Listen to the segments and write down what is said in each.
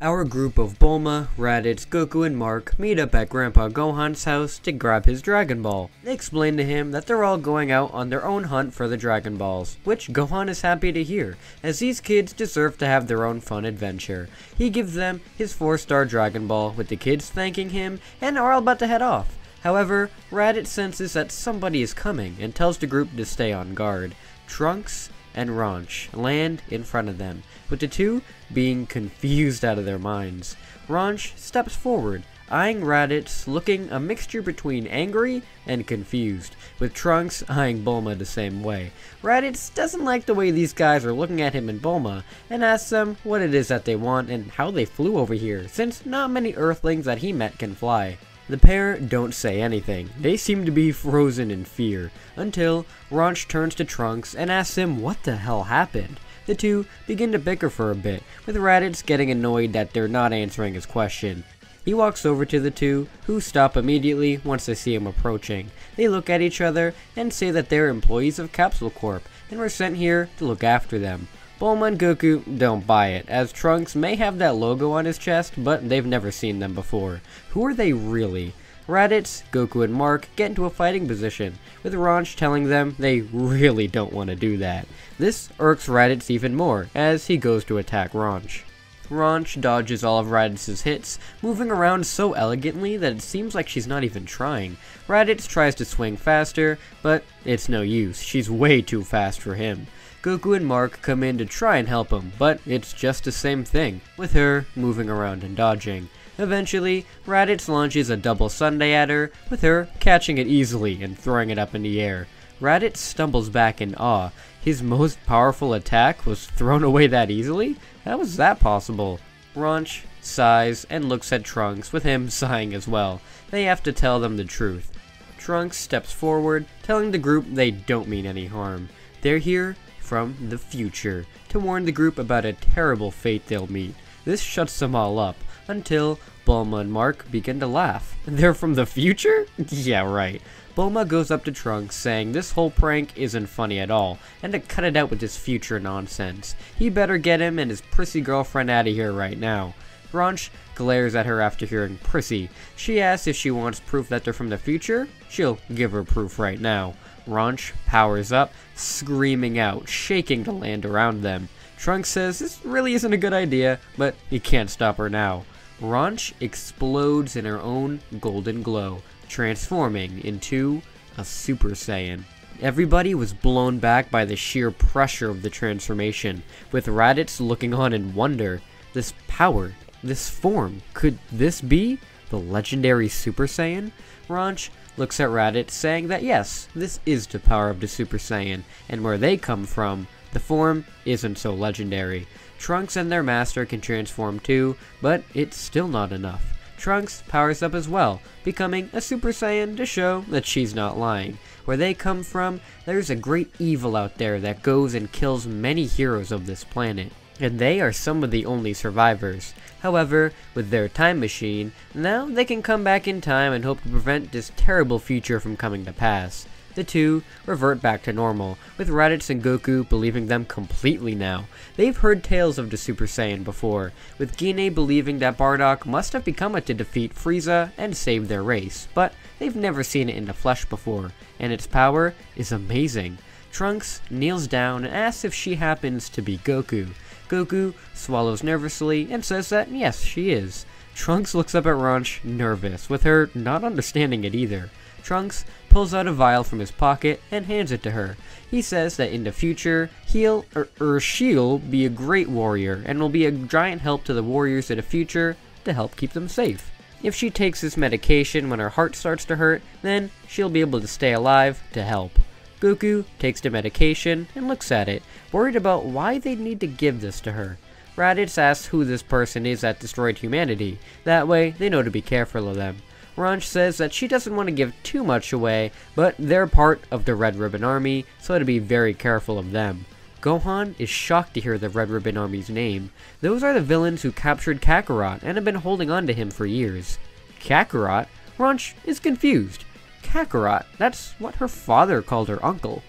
Our group of Bulma, Raditz, Goku, and Mark meet up at Grandpa Gohan's house to grab his Dragon Ball. They explain to him that they're all going out on their own hunt for the Dragon Balls, which Gohan is happy to hear, as these kids deserve to have their own fun adventure. He gives them his 4-star Dragon Ball, with the kids thanking him, and are all about to head off. However, Raditz senses that somebody is coming, and tells the group to stay on guard. Trunks and Ranch land in front of them, with the two being confused out of their minds. Ranch steps forward, eyeing Raditz, looking a mixture between angry and confused, with Trunks eyeing Bulma the same way. Raditz doesn't like the way these guys are looking at him and Bulma, and asks them what it is that they want and how they flew over here, since not many Earthlings that he met can fly. The pair don't say anything. They seem to be frozen in fear, until Ranch turns to Trunks and asks him what the hell happened. The two begin to bicker for a bit, with Raditz getting annoyed that they're not answering his question. He walks over to the two, who stop immediately once they see him approaching. They look at each other and say that they're employees of Capsule Corp and were sent here to look after them. Bulma and Goku don't buy it, as Trunks may have that logo on his chest, but they've never seen them before. Who are they really? Raditz, Goku, and Mark get into a fighting position, with Ranch telling them they really don't want to do that. This irks Raditz even more, as he goes to attack Ranch. Ranch dodges all of Raditz's hits, moving around so elegantly that it seems like she's not even trying. Raditz tries to swing faster, but it's no use. She's way too fast for him. Goku and Mark come in to try and help him, but it's just the same thing, with her moving around and dodging. Eventually, Raditz launches a double sundae at her, with her catching it easily and throwing it up in the air. Raditz stumbles back in awe. His most powerful attack was thrown away that easily? How was that possible? Ranch sighs and looks at Trunks, with him sighing as well. They have to tell them the truth. Trunks steps forward, telling the group they don't mean any harm. They're here from the future, to warn the group about a terrible fate they'll meet. This shuts them all up, until Bulma and Mark begin to laugh. They're from the future? Yeah, right. Bulma goes up to Trunks, saying this whole prank isn't funny at all, and to cut it out with this future nonsense. He better get him and his prissy girlfriend out of here right now. Ranch glares at her after hearing prissy. She asks if she wants proof that they're from the future. She'll give her proof right now. Ranch powers up, screaming out, shaking the land around them. Trunks says this really isn't a good idea, but he can't stop her now. Ranch explodes in her own golden glow, transforming into a Super Saiyan. Everybody was blown back by the sheer pressure of the transformation, with Raditz looking on in wonder. This power, this form, could this be the legendary Super Saiyan? Ranch looks at Raditz, saying that yes, this is the power of the Super Saiyan, and where they come from, the form isn't so legendary. Trunks and their master can transform too, but it's still not enough. Trunks powers up as well, becoming a Super Saiyan to show that she's not lying. Where they come from, there's a great evil out there that goes and kills many heroes of this planet, and they are some of the only survivors. However, with their time machine, now they can come back in time and hope to prevent this terrible future from coming to pass. The two revert back to normal, with Raditz and Goku believing them completely now. They've heard tales of the Super Saiyan before, with Gine believing that Bardock must have become it to defeat Frieza and save their race, but they've never seen it in the flesh before, and its power is amazing. Trunks kneels down and asks if she happens to be Goku. Goku swallows nervously and says that yes, she is. Trunks looks up at Ranch, nervous, with her not understanding it either. Trunks pulls out a vial from his pocket and hands it to her. He says that in the future, she'll be a great warrior and will be a giant help to the warriors of the future to help keep them safe. If she takes this medication when her heart starts to hurt, then she'll be able to stay alive to help. Goku takes the medication and looks at it, worried about why they'd need to give this to her. Raditz asks who this person is that destroyed humanity. That way, they know to be careful of them. Ranch says that she doesn't want to give too much away, but they're part of the Red Ribbon Army, so to be very careful of them. Gohan is shocked to hear the Red Ribbon Army's name. Those are the villains who captured Kakarot and have been holding on to him for years. Kakarot? Ranch is confused. Kakarot, that's what her father called her uncle.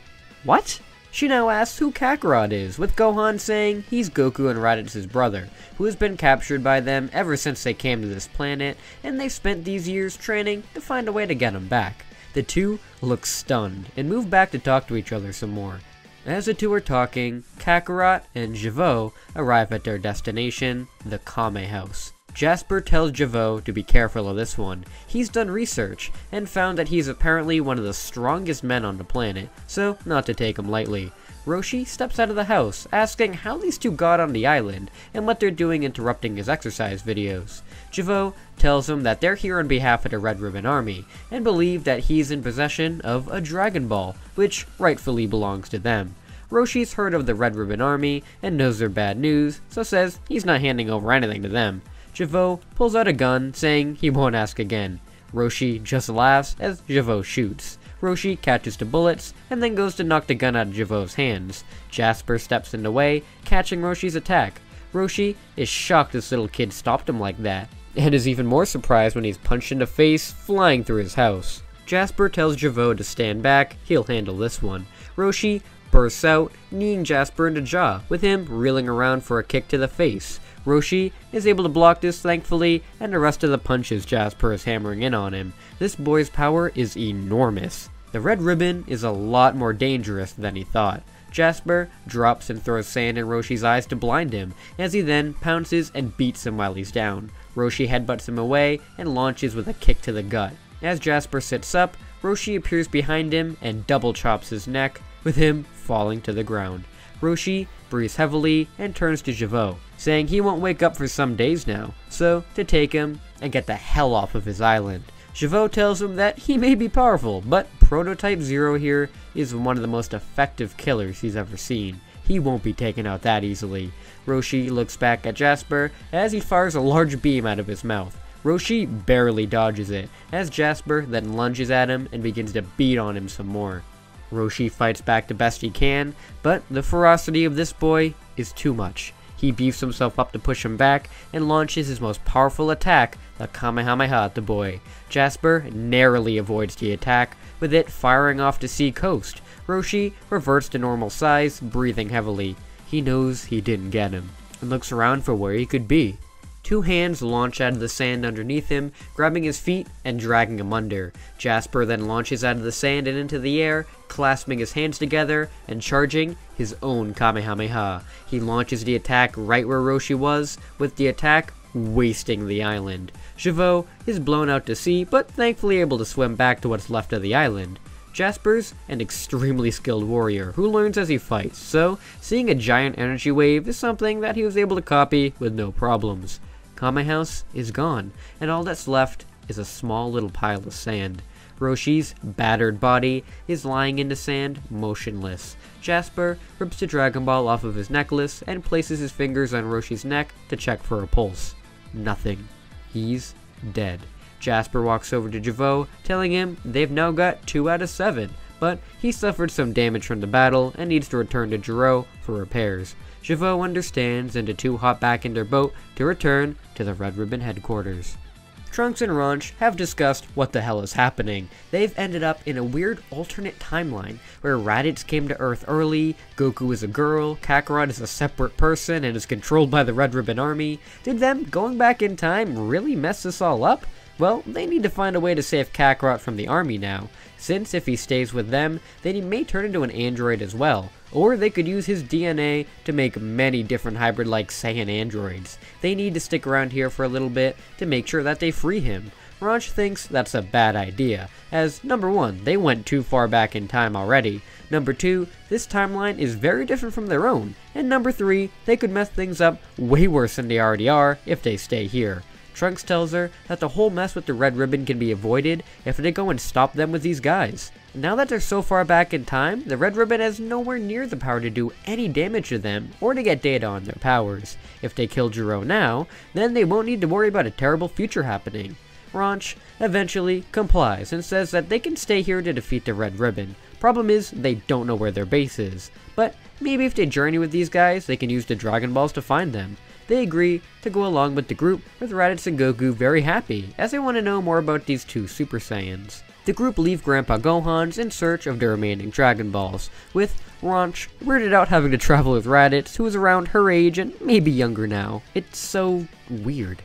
What? She now asks who Kakarot is, with Gohan saying he's Goku and Raditz's brother, who has been captured by them ever since they came to this planet, and they've spent these years training to find a way to get him back. The two look stunned, and move back to talk to each other some more. As the two are talking, Kakarot and Javo arrive at their destination, the Kame House. Jasper tells Javo to be careful of this one. He's done research, and found that he's apparently one of the strongest men on the planet, so not to take him lightly. Roshi steps out of the house, asking how these two got on the island, and what they're doing interrupting his exercise videos. Javo tells him that they're here on behalf of the Red Ribbon Army, and believe that he's in possession of a Dragon Ball, which rightfully belongs to them. Roshi's heard of the Red Ribbon Army, and knows they're bad news, so says he's not handing over anything to them. Javo pulls out a gun, saying he won't ask again. Roshi just laughs as Javo shoots. Roshi catches the bullets, and then goes to knock the gun out of Javo's hands. Jasper steps in the way, catching Roshi's attack. Roshi is shocked this little kid stopped him like that, and is even more surprised when he's punched in the face, flying through his house. Jasper tells Javo to stand back, he'll handle this one. Roshi bursts out, kneeing Jasper in the jaw, with him reeling around for a kick to the face. Roshi is able to block this thankfully, and the rest of the punches Jasper is hammering in on him. This boy's power is enormous. The Red Ribbon is a lot more dangerous than he thought. Jasper drops and throws sand in Roshi's eyes to blind him, as he then pounces and beats him while he's down. Roshi headbutts him away and launches with a kick to the gut. As Jasper sits up, Roshi appears behind him and double chops his neck, with him falling to the ground. Roshi breathes heavily and turns to Javo, saying he won't wake up for some days now, so to take him and get the hell off of his island. Javo tells him that he may be powerful, but Prototype Zero here is one of the most effective killers he's ever seen. He won't be taken out that easily. Roshi looks back at Jasper as he fires a large beam out of his mouth. Roshi barely dodges it, as Jasper then lunges at him and begins to beat on him some more. Roshi fights back the best he can, but the ferocity of this boy is too much. He beefs himself up to push him back, and launches his most powerful attack, the Kamehameha at the boy. Jasper narrowly avoids the attack, with it firing off to Sea Coast. Roshi reverts to normal size, breathing heavily. He knows he didn't get him, and looks around for where he could be. Two hands launch out of the sand underneath him, grabbing his feet and dragging him under. Jasper then launches out of the sand and into the air, clasping his hands together and charging his own Kamehameha. He launches the attack right where Roshi was, with the attack wasting the island. Javo is blown out to sea, but thankfully able to swim back to what's left of the island. Jasper's an extremely skilled warrior who learns as he fights, so seeing a giant energy wave is something that he was able to copy with no problems. Kame House is gone, and all that's left is a small little pile of sand. Roshi's battered body is lying in the sand, motionless. Jasper rips the Dragon Ball off of his necklace and places his fingers on Roshi's neck to check for a pulse. Nothing. He's dead. Jasper walks over to Javo, telling him they've now got 2 out of 7, but he suffered some damage from the battle and needs to return to Jiro for repairs. Javo understands, and the two hop back in their boat to return to the Red Ribbon headquarters. Trunks and Ranch have discussed what the hell is happening. They've ended up in a weird alternate timeline, where Raditz came to Earth early, Goku is a girl, Kakarot is a separate person and is controlled by the Red Ribbon Army. Did them going back in time really mess this all up? Well, they need to find a way to save Kakarot from the army now, since if he stays with them, then he may turn into an android as well. Or they could use his DNA to make many different hybrid-like Saiyan androids. They need to stick around here for a little bit to make sure that they free him. Ranch thinks that's a bad idea, as number 1, they went too far back in time already. Number 2, this timeline is very different from their own. And number 3, they could mess things up way worse than they already are if they stay here. Trunks tells her that the whole mess with the Red Ribbon can be avoided if they go and stop them with these guys. Now that they're so far back in time, the Red Ribbon has nowhere near the power to do any damage to them or to get data on their powers. If they kill Jiro now, then they won't need to worry about a terrible future happening. Ranch eventually complies and says that they can stay here to defeat the Red Ribbon. Problem is, they don't know where their base is. But maybe if they journey with these guys, they can use the Dragon Balls to find them. They agree to go along with the group, with Raditz and Goku very happy, as they want to know more about these two Super Saiyans. The group leave Grandpa Gohan's in search of the remaining Dragon Balls, with Ranch weirded out having to travel with Raditz, who is around her age and maybe younger now. It's so weird.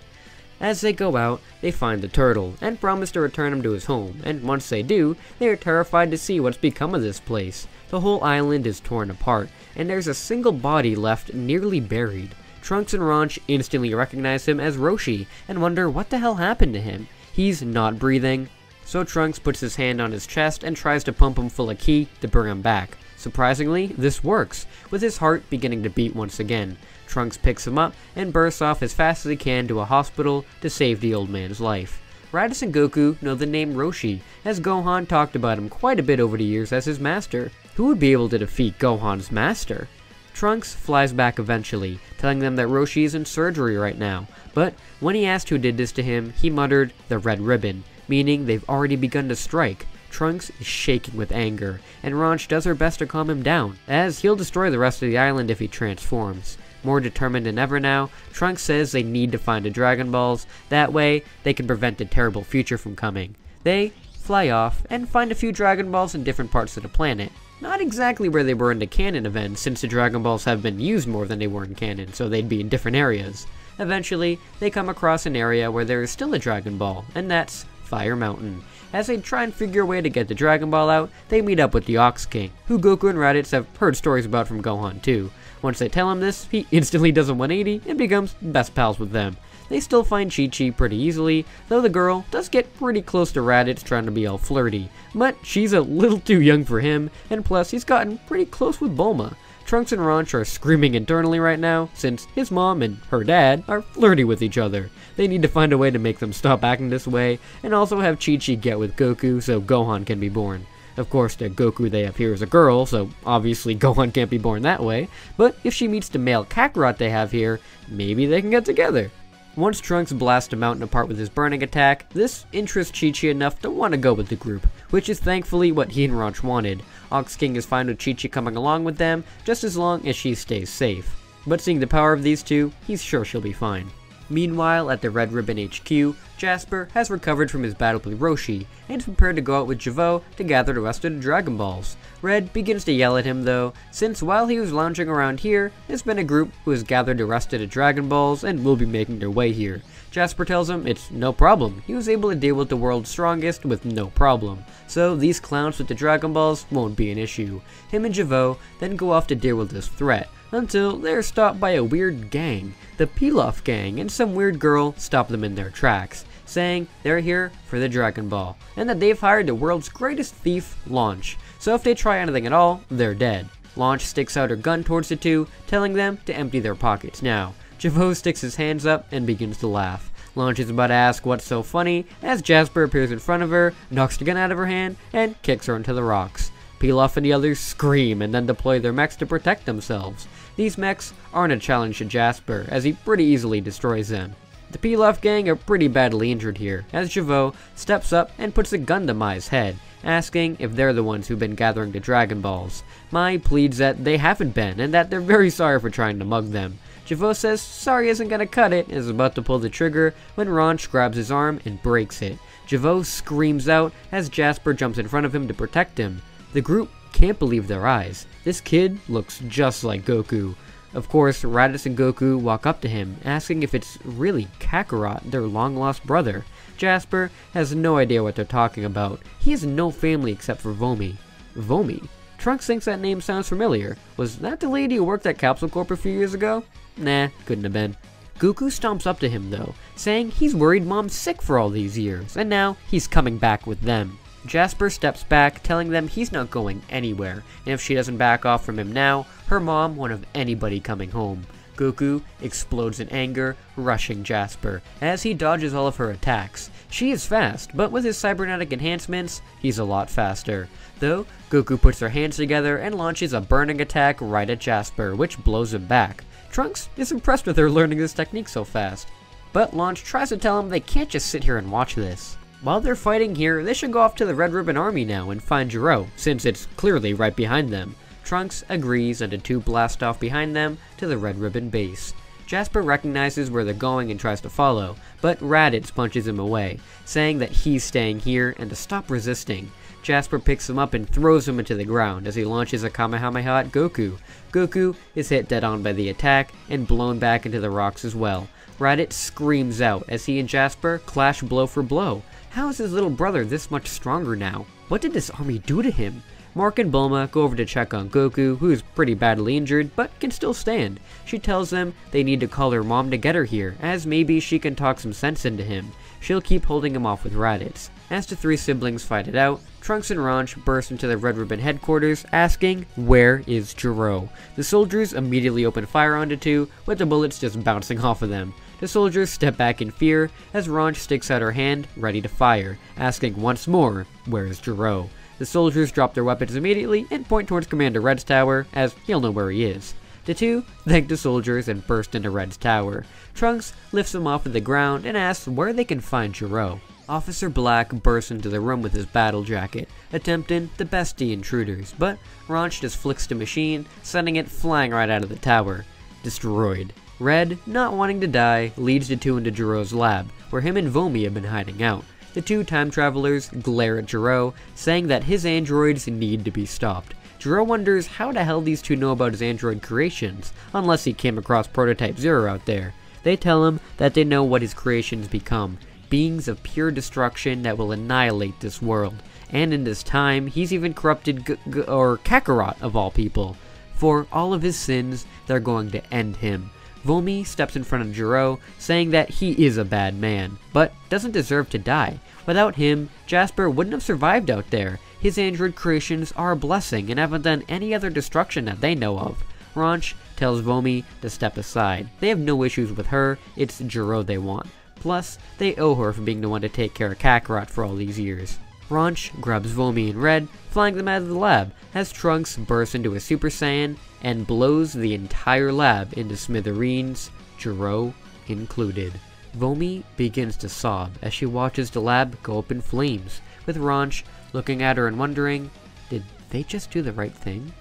As they go out, they find the turtle, and promise to return him to his home, and once they do, they are terrified to see what's become of this place. The whole island is torn apart, and there's a single body left nearly buried. Trunks and Ranch instantly recognize him as Roshi, and wonder what the hell happened to him. He's not breathing, so Trunks puts his hand on his chest and tries to pump him full of ki to bring him back. Surprisingly, this works, with his heart beginning to beat once again. Trunks picks him up and bursts off as fast as he can to a hospital to save the old man's life. Raditz and Goku know the name Roshi, as Gohan talked about him quite a bit over the years as his master. Who would be able to defeat Gohan's master? Trunks flies back eventually, telling them that Roshi is in surgery right now, but when he asked who did this to him, he muttered, "The Red Ribbon," meaning they've already begun to strike. Trunks is shaking with anger, and Ranch does her best to calm him down, as he'll destroy the rest of the island if he transforms. More determined than ever now, Trunks says they need to find the Dragon Balls, that way they can prevent a terrible future from coming. They fly off and find a few Dragon Balls in different parts of the planet. Not exactly where they were in the canon events, since the Dragon Balls have been used more than they were in canon, so they'd be in different areas. Eventually, they come across an area where there is still a Dragon Ball, and that's Fire Mountain. As they try and figure a way to get the Dragon Ball out, they meet up with the Ox King, who Goku and Raditz have heard stories about from Gohan too. Once they tell him this, he instantly does a 180 and becomes best pals with them. They still find Chi-Chi pretty easily, though the girl does get pretty close to Raditz trying to be all flirty, but she's a little too young for him, and plus he's gotten pretty close with Bulma. Trunks and Ranch are screaming internally right now, since his mom and her dad are flirty with each other. They need to find a way to make them stop acting this way, and also have Chi-Chi get with Goku so Gohan can be born. Of course, the Goku they have here is a girl, so obviously Gohan can't be born that way, but if she meets the male Kakarot they have here, maybe they can get together. Once Trunks blasts a mountain apart with his burning attack, this interests Chi-Chi enough to want to go with the group, which is thankfully what he and Ranch wanted. Ox King is fine with Chi-Chi coming along with them, just as long as she stays safe. But seeing the power of these two, he's sure she'll be fine. Meanwhile, at the Red Ribbon HQ, Jasper has recovered from his battle with Roshi, and is prepared to go out with Javo to gather the rest of the Dragon Balls. Red begins to yell at him though, since while he was lounging around here, there's been a group who has gathered the rest of the Dragon Balls and will be making their way here. Jasper tells him it's no problem, he was able to deal with the world's strongest with no problem, so these clowns with the Dragon Balls won't be an issue. Him and Javo then go off to deal with this threat, until they're stopped by a weird gang. The Pilaf gang and some weird girl stop them in their tracks, saying they're here for the Dragon Ball, and that they've hired the world's greatest thief, Launch, so if they try anything at all, they're dead. Launch sticks out her gun towards the two, telling them to empty their pockets now. Javo sticks his hands up and begins to laugh. Launch is about to ask what's so funny, as Jasper appears in front of her, knocks the gun out of her hand, and kicks her into the rocks. Pilaf and the others scream and then deploy their mechs to protect themselves. These mechs aren't a challenge to Jasper, as he pretty easily destroys them. The Pilaf gang are pretty badly injured here, as Javo steps up and puts a gun to Mai's head, asking if they're the ones who've been gathering the Dragon Balls. Mai pleads that they haven't been, and that they're very sorry for trying to mug them. Javo says sorry isn't gonna cut it, and is about to pull the trigger when Ranch grabs his arm and breaks it. Javo screams out as Jasper jumps in front of him to protect him. The group can't believe their eyes. This kid looks just like Goku. Of course, Raditz and Goku walk up to him, asking if it's really Kakarot, their long-lost brother. Jasper has no idea what they're talking about. He has no family except for Vomi. Vomi? Trunks thinks that name sounds familiar. Was that the lady who worked at Capsule Corp a few years ago? Nah, couldn't have been. Goku stomps up to him though, saying he's worried Mom's sick for all these years, and now he's coming back with them. Jasper steps back, telling them he's not going anywhere, and if she doesn't back off from him now, her mom won't have anybody coming home. Goku explodes in anger, rushing Jasper, as he dodges all of her attacks. She is fast, but with his cybernetic enhancements, he's a lot faster. Though, Goku puts their hands together and launches a burning attack right at Jasper, which blows him back. Trunks is impressed with her learning this technique so fast, but Launch tries to tell him they can't just sit here and watch this. While they're fighting here, they should go off to the Red Ribbon Army now and find Jiro, since it's clearly right behind them. Trunks agrees and the two blast off behind them to the Red Ribbon base. Jasper recognizes where they're going and tries to follow, but Raditz punches him away, saying that he's staying here and to stop resisting. Jasper picks him up and throws him into the ground as he launches a Kamehameha at Goku. Goku is hit dead on by the attack and blown back into the rocks as well. Raditz screams out as he and Jasper clash blow for blow. How is his little brother this much stronger now? What did this army do to him? Mark and Bulma go over to check on Goku, who is pretty badly injured, but can still stand. She tells them they need to call her mom to get her here, as maybe she can talk some sense into him. She'll keep holding him off with Raditz. As the three siblings fight it out, Trunks and Ranch burst into the Red Ribbon headquarters, asking, "Where is Gero?" The soldiers immediately open fire on the two, with the bullets just bouncing off of them. The soldiers step back in fear, as Ranch sticks out her hand, ready to fire, asking once more, "Where is Gero?" The soldiers drop their weapons immediately and point towards Commander Red's tower, as he'll know where he is. The two thank the soldiers and burst into Red's tower. Trunks lifts him off of the ground and asks where they can find Gero. Officer Black bursts into the room with his battle jacket, attempting to best the intruders, but Ranch just flicks the machine, sending it flying right out of the tower. Destroyed. Red, not wanting to die, leads the two into Gero's lab, where him and Vomi have been hiding out. The two time travelers glare at Gero, saying that his androids need to be stopped. Gero wonders how the hell these two know about his android creations, unless he came across Prototype Zero out there. They tell him that they know what his creations become, beings of pure destruction that will annihilate this world. And in this time, he's even corrupted Kakarot of all people. For all of his sins, they're going to end him. Vomi steps in front of Gero, saying that he is a bad man, but doesn't deserve to die. Without him, Jasper wouldn't have survived out there. His android creations are a blessing and haven't done any other destruction that they know of. Ranch tells Vomi to step aside. They have no issues with her, it's Gero they want. Plus, they owe her for being the one to take care of Kakarot for all these years. Ranch grabs Vomi and Red, flying them out of the lab, as Trunks bursts into a Super Saiyan and blows the entire lab into smithereens, Gero included. Vomi begins to sob as she watches the lab go up in flames, with Ranch looking at her and wondering, did they just do the right thing?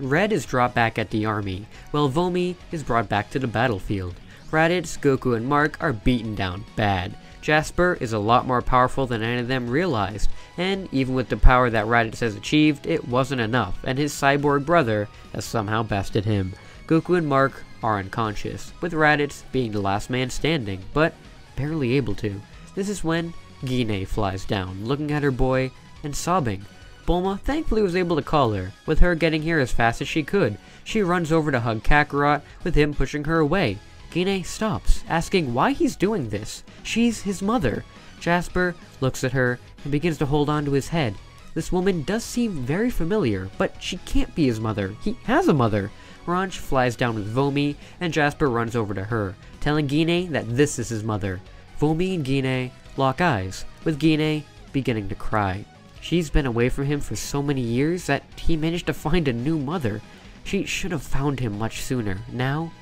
Red is dropped back at the army, while Vomi is brought back to the battlefield. Raditz, Goku, and Mark are beaten down bad. Jasper is a lot more powerful than any of them realized, and even with the power that Raditz has achieved, it wasn't enough, and his cyborg brother has somehow bested him. Goku and Mark are unconscious, with Raditz being the last man standing, but barely able to. This is when Gine flies down, looking at her boy and sobbing. Bulma thankfully was able to call her, with her getting here as fast as she could. She runs over to hug Kakarot, with him pushing her away. Gine stops, asking why he's doing this. She's his mother. Jasper looks at her and begins to hold on to his head. This woman does seem very familiar, but she can't be his mother. He has a mother. Ranch flies down with Vomi, and Jasper runs over to her, telling Gine that this is his mother. Vomi and Gine lock eyes, with Gine beginning to cry. She's been away from him for so many years that he managed to find a new mother. She should have found him much sooner. Now,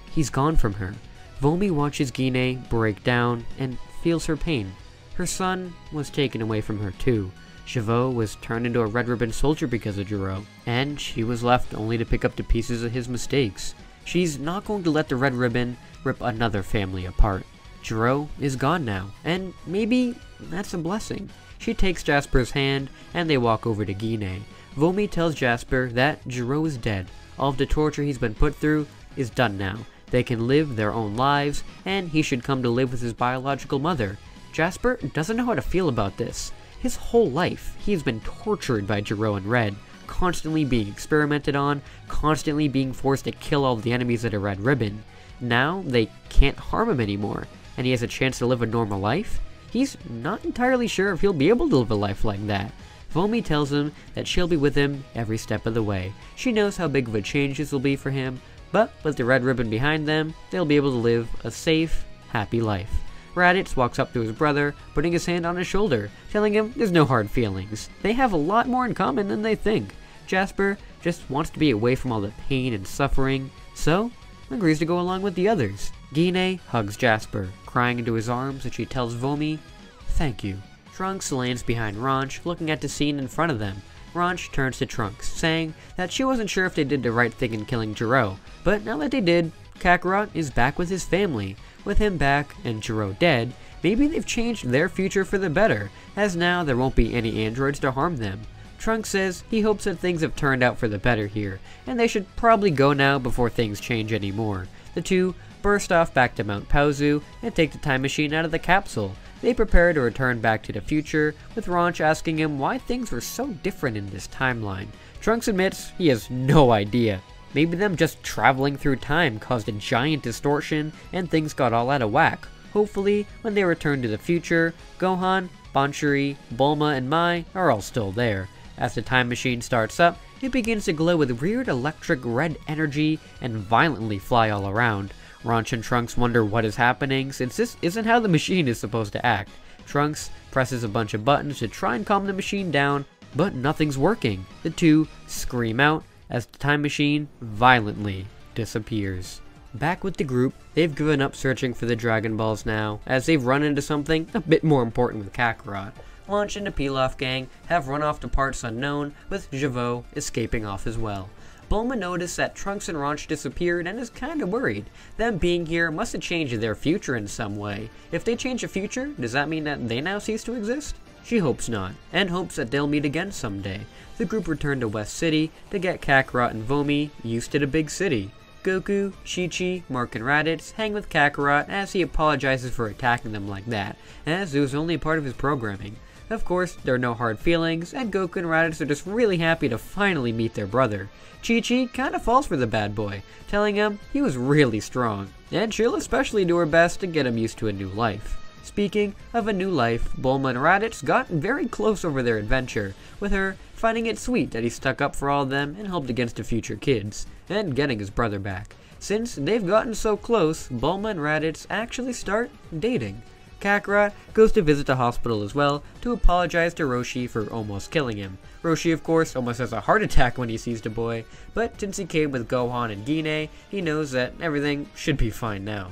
he's gone from her. Vomi watches Gine break down and feels her pain. Her son was taken away from her too. Chavo was turned into a Red Ribbon soldier because of Gero, and she was left only to pick up the pieces of his mistakes. She's not going to let the Red Ribbon rip another family apart. Gero is gone now, and maybe that's a blessing. She takes Jasper's hand, and they walk over to Gine. Vomi tells Jasper that Gero is dead. All of the torture he's been put through is done now. They can live their own lives, and he should come to live with his biological mother. Jasper doesn't know how to feel about this. His whole life, he's been tortured by Gero and Red, constantly being experimented on, constantly being forced to kill all the enemies of the Red Ribbon. Now, they can't harm him anymore, and he has a chance to live a normal life? He's not entirely sure if he'll be able to live a life like that. Vomi tells him that she'll be with him every step of the way. She knows how big of a change this will be for him, but with the Red Ribbon behind them, they'll be able to live a safe, happy life. Raditz walks up to his brother, putting his hand on his shoulder, telling him there's no hard feelings. They have a lot more in common than they think. Jasper just wants to be away from all the pain and suffering, so agrees to go along with the others. Gine hugs Jasper, crying into his arms, and she tells Vomi, "Thank you." Trunks lands behind Ranch, looking at the scene in front of them. Ranch turns to Trunks, saying that she wasn't sure if they did the right thing in killing Gero, but now that they did, Kakarot is back with his family. With him back and Jiro dead, maybe they've changed their future for the better, as now there won't be any androids to harm them. Trunks says he hopes that things have turned out for the better here, and they should probably go now before things change anymore. The two burst off back to Mount Paozu and take the time machine out of the capsule. They prepare to return back to the future, with Ranch asking him why things were so different in this timeline. Trunks admits he has no idea. Maybe them just traveling through time caused a giant distortion and things got all out of whack. Hopefully, when they return to the future, Gohan, Banchuri, Bulma, and Mai are all still there. As the time machine starts up, it begins to glow with weird electric red energy and violently fly all around. Ranch and Trunks wonder what is happening, since this isn't how the machine is supposed to act. Trunks presses a bunch of buttons to try and calm the machine down, but nothing's working. The two scream out as the time machine violently disappears. Back with the group, they've given up searching for the Dragon Balls now, as they've run into something a bit more important with Kakarot. Launch and the Pilaf gang have run off to parts unknown, with Javot escaping off as well. Bulma noticed that Trunks and Ranch disappeared and is kinda worried. Them being here must have changed their future in some way. If they change the future, does that mean that they now cease to exist? She hopes not, and hopes that they'll meet again someday. The group returned to West City to get Kakarot and Vomi used to the big city. Goku, Chi-Chi, Mark, and Raditz hang with Kakarot as he apologizes for attacking them like that, as it was only a part of his programming. Of course, there are no hard feelings, and Goku and Raditz are just really happy to finally meet their brother. Chi-Chi kinda falls for the bad boy, telling him he was really strong, and she'll especially do her best to get him used to a new life. Speaking of a new life, Bulma and Raditz got very close over their adventure, with her finding it sweet that he stuck up for all of them and helped against the future kids, and getting his brother back. Since they've gotten so close, Bulma and Raditz actually start dating. Kakarot goes to visit the hospital as well to apologize to Roshi for almost killing him. Roshi, of course, almost has a heart attack when he sees the boy, but since he came with Gohan and Gine, he knows that everything should be fine now.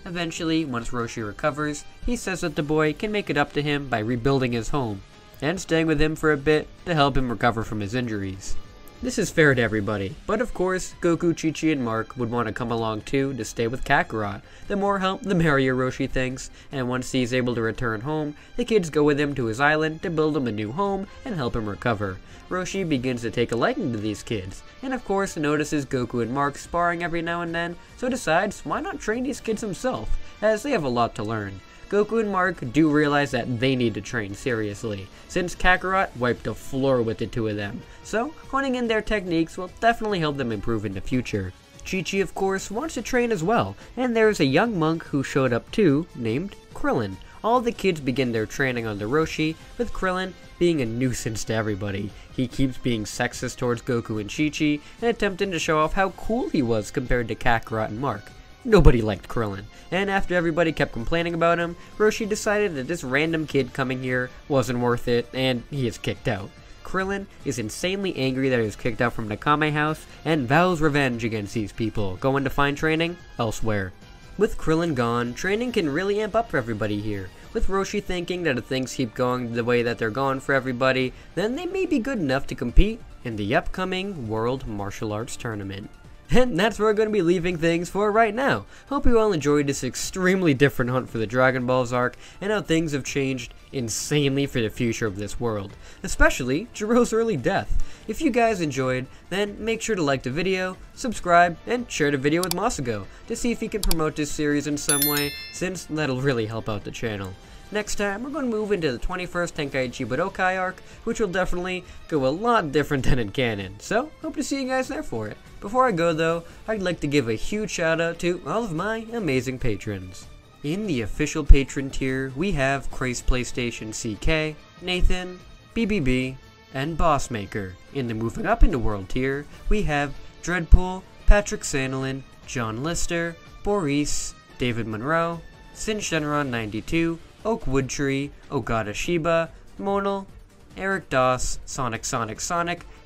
Eventually, once Roshi recovers, he says that the boy can make it up to him by rebuilding his home, and staying with him for a bit to help him recover from his injuries. This is fair to everybody, but of course, Goku, Chi-Chi, and Mark would want to come along too to stay with Kakarot. The more help, the merrier, Roshi thinks, and once he's able to return home, the kids go with him to his island to build him a new home and help him recover. Roshi begins to take a liking to these kids, and of course notices Goku and Mark sparring every now and then, so decides why not train these kids himself, as they have a lot to learn. Goku and Mark do realize that they need to train seriously, since Kakarot wiped the floor with the two of them, so honing in their techniques will definitely help them improve in the future. Chi-Chi, of course, wants to train as well, and there's a young monk who showed up too, named Krillin. All the kids begin their training under Roshi, with Krillin being a nuisance to everybody. He keeps being sexist towards Goku and Chi-Chi, and attempting to show off how cool he was compared to Kakarot and Mark. Nobody liked Krillin, and after everybody kept complaining about him, Roshi decided that this random kid coming here wasn't worth it, and he is kicked out. Krillin is insanely angry that he was kicked out from the Kame house, and vows revenge against these people, going to find training elsewhere. With Krillin gone, training can really amp up for everybody here, with Roshi thinking that if things keep going the way that they're going for everybody, then they may be good enough to compete in the upcoming World Martial Arts Tournament. And that's where we're going to be leaving things for right now. Hope you all enjoyed this extremely different hunt for the Dragon Balls arc, and how things have changed insanely for the future of this world. Especially Jiro's early death. If you guys enjoyed, then make sure to like the video, subscribe, and share the video with Masako to see if he can promote this series in some way, since that'll really help out the channel. Next time, we're going to move into the 21st Tenkaichi Budokai arc, which will definitely go a lot different than in canon, so hope to see you guys there for it. Before I go though, I'd like to give a huge shout out to all of my amazing patrons. In the official patron tier, we have Craze PlayStation CK, Nathan, BBB, and Bossmaker. In the moving up into world tier, we have Dreadpool, Patrick Sandelin, John Lister, Boris, David Monroe, Shingenron92, Oak Woodtree, Ogata Shiba, Monal, Eric Doss, Sonic,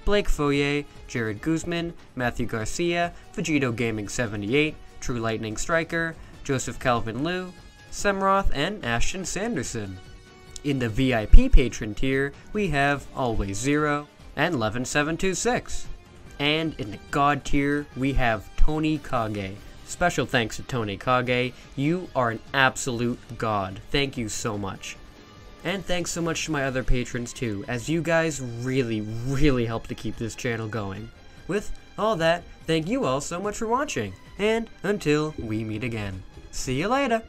Blake Foyer, Jared Guzman, Matthew Garcia, Vegito Gaming 78, True Lightning Striker, Joseph Calvin Liu, Semroth, and Ashton Sanderson. In the VIP patron tier, we have Always Zero and Levin726. And in the God tier, we have Tony Kage, Special thanks to Tony Kage. You are an absolute god. Thank you so much. And thanks so much to my other patrons too, as you guys really help to keep this channel going. With all that, thank you all so much for watching, and until we meet again. See you later!